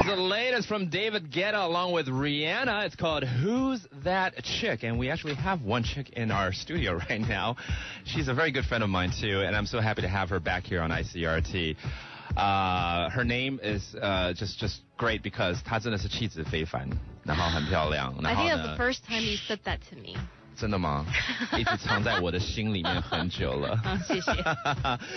The latest from David Guetta along with Rihanna. It's called Who's That Chick? And we actually have one chick in our studio right now. She's a very good friend of mine, too, and I'm so happy to have her back here on ICRT. Her name is just great because 她真的是气质非凡，然后很漂亮。I think that's the first time you said that to me. 真的吗？一直藏在我的心里面很久了。谢谢。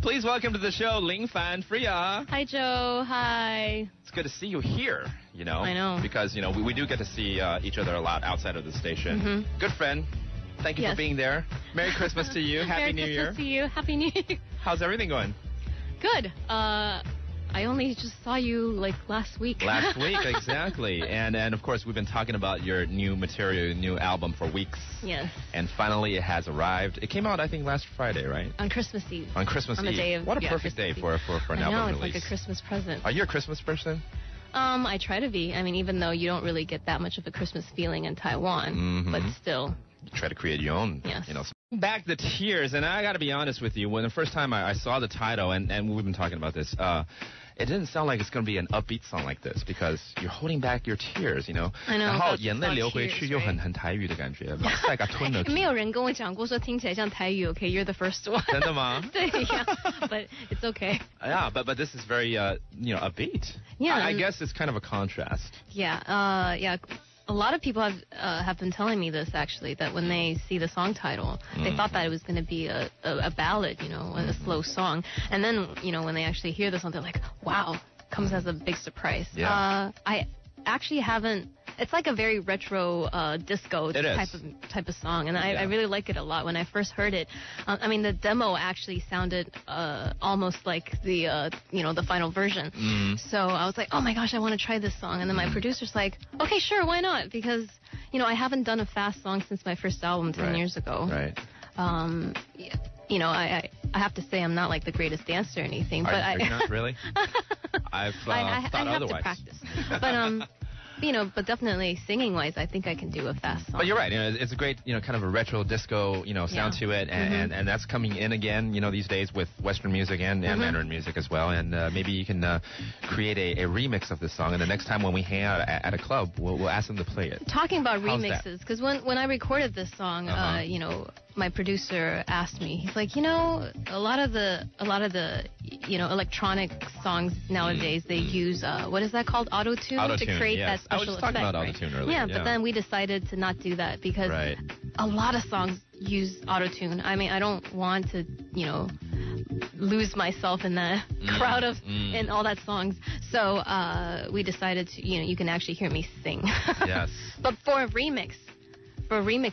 Please welcome to the show, Ling Fan, Freya. Hi, Joe. Hi. It's good to see you here, you know. I know. Because, you know, we do get to see each other a lot outside of the station. Mm-hmm. Good friend. Thank you for being there. Merry Christmas to you. Happy New Year. Merry Christmas to you. Happy New Year. How's everything going? Good. I only just saw you like last week. Last week, exactly. And of course, we've been talking about your new material, your new album for weeks. Yes. And finally, it has arrived. It came out, I think, last Friday, right? On Christmas Eve. On Christmas Eve. On the day of, what a perfect Christmas day for an album release. release. It's like a Christmas present. Are you a Christmas person? I try to be. I mean, even though you don't really get that much of a Christmas feeling in Taiwan, but still. You try to create your own, yes. You know. Back the tears, and I got to be honest with you. When the first time I saw the title, and we've been talking about this, it didn't sound like it's going to be an upbeat song like this because you're holding back your tears, you know. I know. 然后眼泪流回去又很台语的感觉，马赛嘎吞了。没有人跟我讲过说听起来像台语 ，OK? You're the first one. 真的吗？对呀 but it's okay. Yeah, but this is very you know, upbeat. Yeah. I guess it's kind of a contrast. Yeah. Yeah. A lot of people have been telling me this, actually, that when they see the song title, they thought that it was going to be a ballad, you know, a slow song. And then, you know, when they actually hear the song, they're like, wow, comes as a big surprise. Yeah. I actually haven't. It's like a very retro disco type of song, and I really like it a lot. When I first heard it, I mean, the demo actually sounded almost like the you know, the final version. So I was like, oh my gosh, I want to try this song. And then my producer's like, okay, sure, why not? Because, you know, I haven't done a fast song since my first album 10 years ago. Right. You know, I have to say I'm not like the greatest dancer or anything, but Are you not really? I've thought I have otherwise. to practice, but you know, but definitely singing-wise, I think I can do a fast song. But you're right. You know, it's a great, you know, kind of a retro disco, you know, sound to it, and that's coming in again, you know, these days with Western music and Mandarin music as well. And maybe you can create a remix of this song. And the next time when we hang out at a club, we'll ask them to play it. Talking about remixes, because when I recorded this song, you know, my producer asked me. He's like, you know, a lot of the you know, electronic songs nowadays they use what is that called, auto-tune to create that special effect. I was just talking about auto-tune earlier. Yeah, but then we decided to not do that because a lot of songs use auto-tune. I mean, I don't want to, you know, lose myself in the crowd of in all that songs. So we decided to, you know, you can actually hear me sing. Yes. But for a remix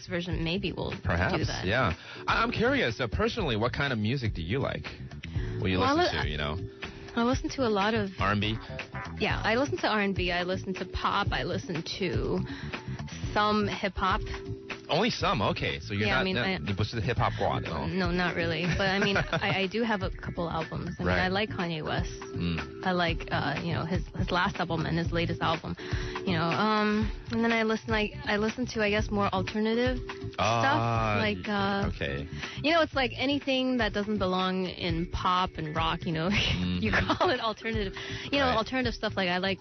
version, maybe we'll do that. Yeah. I'm curious, personally, what kind of music do you like? What do you listen to, you know? I listen to a lot of... R&B? Yeah, I listen to R&B, I listen to pop, I listen to some hip-hop. Only some? Okay, so you're not... you push the hip-hop squad, no? No, not really. But, I mean, I do have a couple albums. I mean, I like Kanye West. I like, you know, his last album and his latest album. You know, and then I listen to, I guess, more alternative stuff. Like, you know, it's like anything that doesn't belong in pop and rock, you know, you call it alternative. You know, alternative stuff, like I like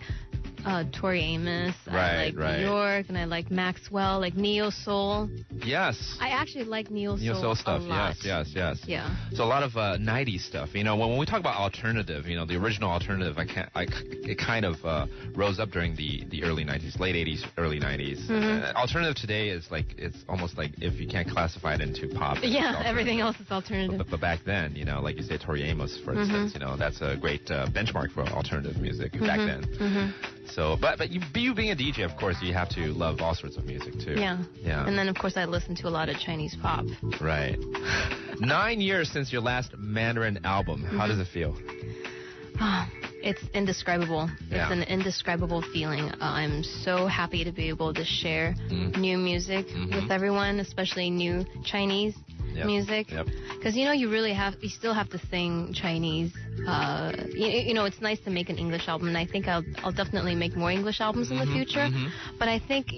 Tori Amos, I like New York, and I like Maxwell, like neo soul. Yes. I actually like neo soul stuff. A lot. Yes. Yeah. So a lot of 90s stuff. You know, when we talk about alternative, you know, the original alternative, it kind of rose up during the early 90s, late 80s, early 90s. Alternative today is like, it's almost like if you can't classify it into pop. Yeah, everything else is alternative. But back then, you know, like you say, Tori Amos, for instance, you know, that's a great benchmark for alternative music back then. So, but you being a DJ, of course, you have to love all sorts of music, too. Yeah. And then, of course, I listen to a lot of Chinese pop. Right. 9 years since your last Mandarin album. How does it feel? It's indescribable. It's an indescribable feeling. I'm so happy to be able to share new music with everyone, especially new Chinese music. Because, you know, you still have to sing Chinese it's nice to make an English album, and I think I'll definitely make more English albums in the future. But I think,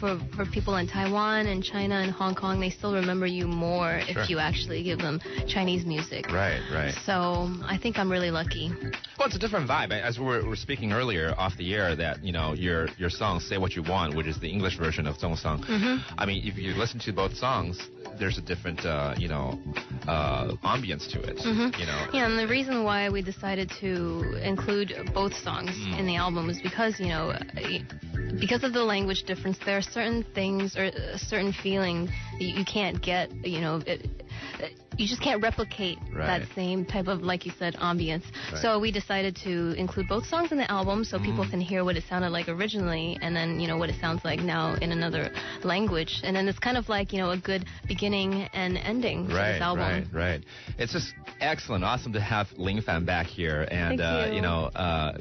for people in Taiwan and China and Hong Kong, they still remember you more if you actually give them Chinese music. Right. So I think I'm really lucky. Well, it's a different vibe. As we were speaking earlier off the air, that your song "Say What You Want," which is the English version of Zongsang. I mean, if you listen to both songs, there's a different ambience to it. Yeah, and the reason why we decided to include both songs in the album was because because of the language difference, there are certain things or a certain feeling you can't get. You just can't replicate that same type of, like you said, ambience. Right. So we decided to include both songs in the album so people can hear what it sounded like originally, and then what it sounds like now in another language. And then it's kind of like a good beginning and ending for this album. Right. It's just excellent, awesome to have Ling Fan back here. And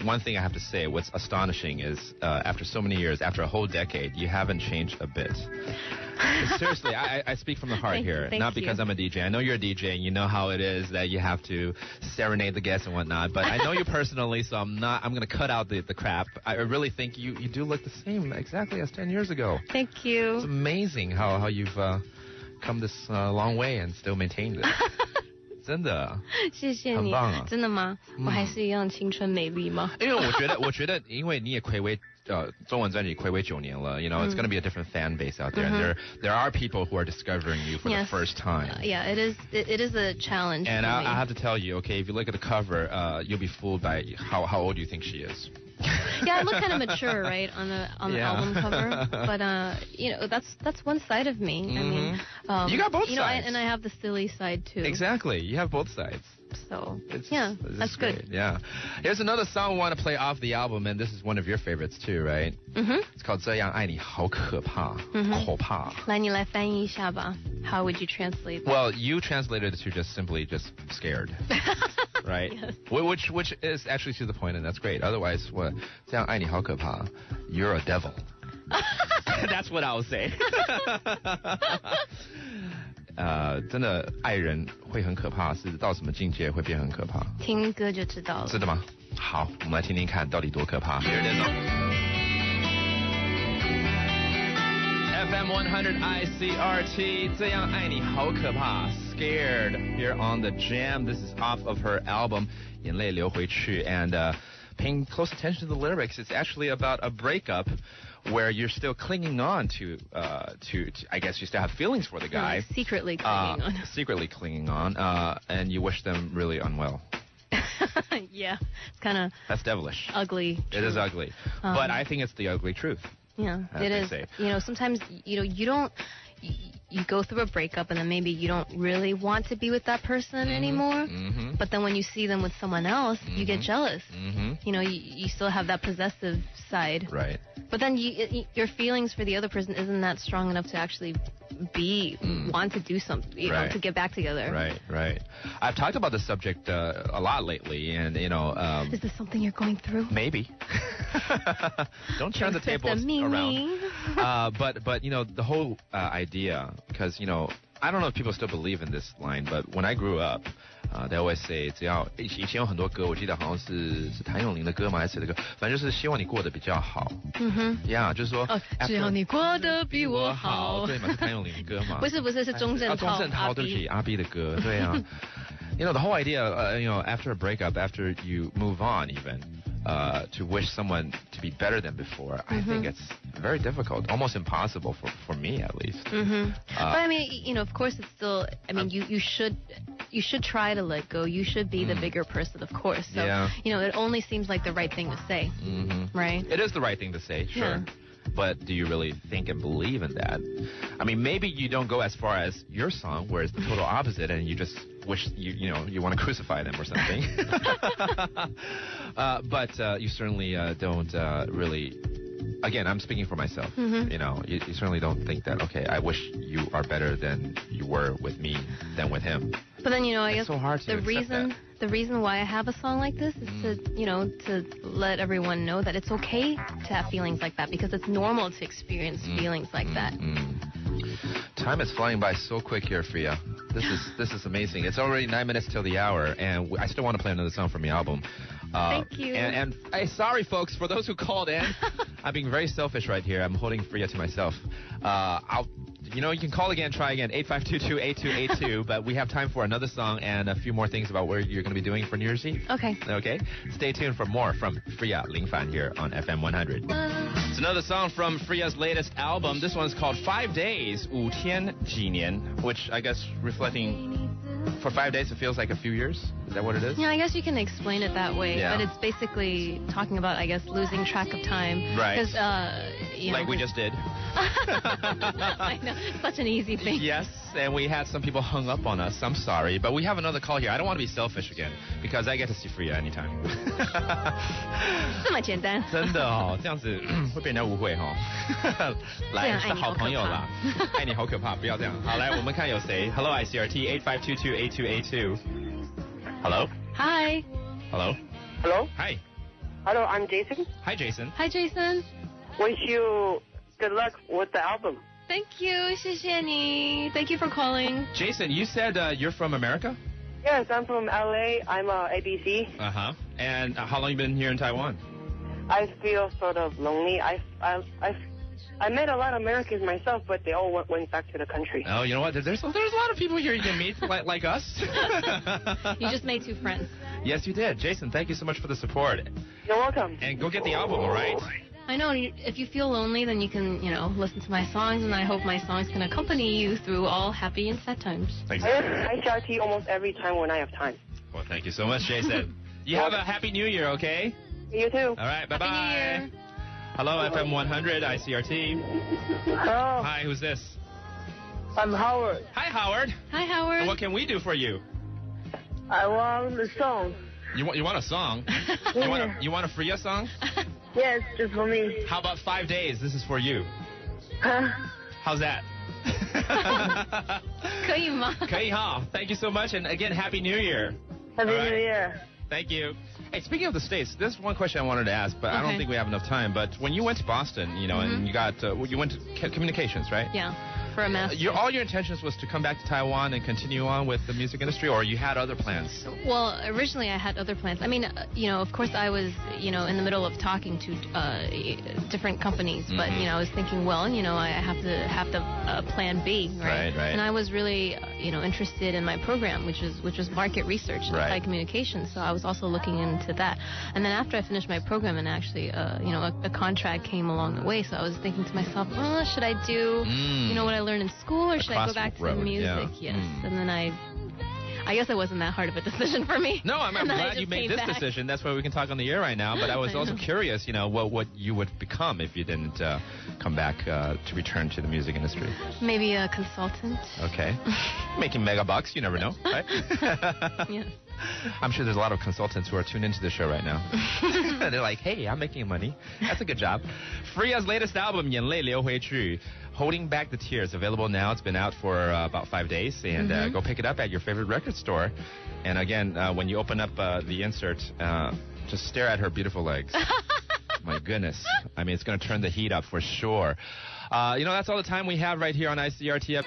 one thing I have to say, what's astonishing is after so many years, after a whole decade, you haven't changed a bit. Seriously, I speak from the heart here. Not because I'm a DJ. I know you're a DJ and you know how it is that you have to serenade the guests and whatnot. But I know you personally, so I'm going to cut out the crap. I really think you do look the same exactly as 10 years ago. Thank you. It's amazing how you've come this long way and still maintained it. 真的，谢谢你，很棒啊！真的吗？我还是一样青春美丽吗？因为我觉得，因为你也暌违中文专辑暌违9年了，it's going to be a different fan base out there. And there are people who are discovering you for the first time. Yeah, it is a challenge. And I have to tell you, okay, if you look at the cover, you'll be fooled by how old you think she is. Yeah, I look kind of mature, right, on the album cover. But that's one side of me. I mean, you got both sides. And I have the silly side too. Exactly, you have both sides. So that's great. good. Yeah. Here's another song we want to play off the album, and this is one of your favorites too, right? It's called 这样爱你好可怕，可怕。来，你来翻译一下吧。How would you translate that? Well, you translated it to just simply scared, right? Yes. Which is actually to the point, and that's great. Otherwise, 这样爱你好可怕, you're a devil. That's what I would say. 真的爱人会很可怕，是到什么境界会变很可怕？听歌就知道了。是的吗？好，我们来听听看到底多可怕。Here it is. FM 100 ICRT, 这样爱你好可怕 Scared here on the Jam. This is off of her album 眼泪流回去. And paying close attention to the lyrics, it's actually about a breakup where you're still clinging on to I guess you still have feelings for the guy. Secretly clinging on. Secretly clinging on, and you wish them really unwell. Yeah, it's kind of... That's devilish. Ugly. It is ugly. But I think it's the ugly truth. Yeah, it is. Sometimes, you go through a breakup and then maybe you don't really want to be with that person anymore. But then when you see them with someone else, you get jealous. You still have that possessive side. Right. But then your feelings for the other person isn't that strong enough to actually want to do something, to get back together. Right. I've talked about this subject a lot lately, and is this something you're going through? Maybe. Don't turn the tables around. But the whole idea, because I don't know if people still believe in this line, but when I grew up, they always say 只要以前有很多歌，我记得好像是谭咏麟的歌吗？还是谁的歌？反正就是希望你过得比较好。Yeah， 就是说，只要你过得比我好。对嘛，是谭咏麟的歌嘛？不是，是钟镇涛。钟镇涛，对不起，阿 B 的歌，对啊。The whole idea, after a breakup, after you move on, even. To wish someone to be better than before, I think it's very difficult, almost impossible for me at least. But I mean, of course, it's still. I mean, you should try to let go. You should be the bigger person, of course. So it only seems like the right thing to say, right? It is the right thing to say, sure. Yeah. But do you really think and believe in that? I mean, maybe you don't go as far as your song, where it's the total opposite, and you just wish you want to crucify them or something. But you certainly don't really. Again, I'm speaking for myself. You certainly don't think that. Okay, I wish you are better than you were with me than with him. But then I guess so hard to the reason why I have a song like this is to let everyone know that it's okay to have feelings like that, because it's normal to experience feelings like that. Time is flying by so quick here, Freya. This is amazing. It's already 9 minutes till the hour, and I still want to play another song from your album. Thank you. And sorry, folks, for those who called in. I'm being very selfish right here. I'm holding Freya to myself. You can call again, try again, 8522-8282, but we have time for another song and a few more things about what you're going to be doing for New Year's Eve. Okay. Okay? Stay tuned for more from Freya Lingfan here on FM 100. It's another song from Freya's latest album. This one's called 5 Days, 5天几年, which I guess reflecting... For 5 days, it feels like a few years? Is that what it is? Yeah, I guess you can explain it that way. Yeah. But it's basically talking about, I guess, losing track of time. Right. Because, like we just did. I know. Such an easy thing. Yes, and we had some people hung up on us. I'm sorry. But we have another call here. I don't want to be selfish again, because I get to see Freya anytime. 这么简单。真的哦，这样子会被人家误会哦。来，是好朋友啦。爱你好可怕，不要这样。好，来，我们看有谁。Hello ICRT 8522-8282. Hello. Hi. Hello. Hello? Hi. Hello, I'm Jason. Hi, Jason. Hi, Jason. Wish you good luck with the album. Thank you. 谢谢你. Thank you for calling. Jason, you said you're from America? Yes, I'm from LA. I'm ABC. Uh-huh. And how long you been here in Taiwan? I feel sort of lonely. I met a lot of Americans myself, but they all went back to the country. Oh, you know what? There's a lot of people here you can meet like us. You just made 2 friends. Yes, you did. Jason, thank you so much for the support. You're welcome. And go get the album, all right? I know. If you feel lonely, then you can, listen to my songs, and I hope my songs can accompany you through all happy and sad times. Exactly. I listen to ICRT almost every time when I have time. Well, thank you so much, Jason. You have a happy new year, okay? You too. All right, bye-bye. Happy New Year. Hello, FM 100, ICRT. Hello. Hi, who's this? I'm Howard. Hi, Howard. Hi, Howard. And what can we do for you? I want the song. You want a song? you want a Freya song? Yes, just for me. How about 5 days? This is for you. Huh? How's that? 可以吗？可以哈. Thank you so much, and again, Happy New Year. Happy All right. New Year. Thank you. Hey, speaking of the States, there's one question I wanted to ask, but I don't think we have enough time. But when you went to Boston, and you went to communications, right? Yeah, for a master's. All your intentions was to come back to Taiwan and continue on with the music industry, or you had other plans? Well, originally I had other plans. I mean, of course I was, in the middle of talking to different companies, but, I was thinking, well, I have to have the plan B, right? Right. And I was really, interested in my program, which was market research and applied communications. So I was also looking into that. And then after I finished my program, and actually, a contract came along the way. So I was thinking to myself, well, should I do, what I learned in school, or should I go back to music? Yeah. Yes. And then I guess it wasn't that hard of a decision for me. No, I'm glad you made this decision. That's why we can talk on the air right now. But I was also curious, what you would become if you didn't come back to return to the music industry. Maybe a consultant. Okay. Making mega bucks, you never know, right? Yes. I'm sure there's a lot of consultants who are tuned into the show right now. They're like, hey, I'm making money. That's a good job. Freya's latest album, 眼泪流回去, Holding Back the Tears, available now. It's been out for about 5 days. And go pick it up at your favorite record store. And again, when you open up the insert, just stare at her beautiful legs. My goodness. I mean, it's going to turn the heat up for sure. That's all the time we have right here on ICRT.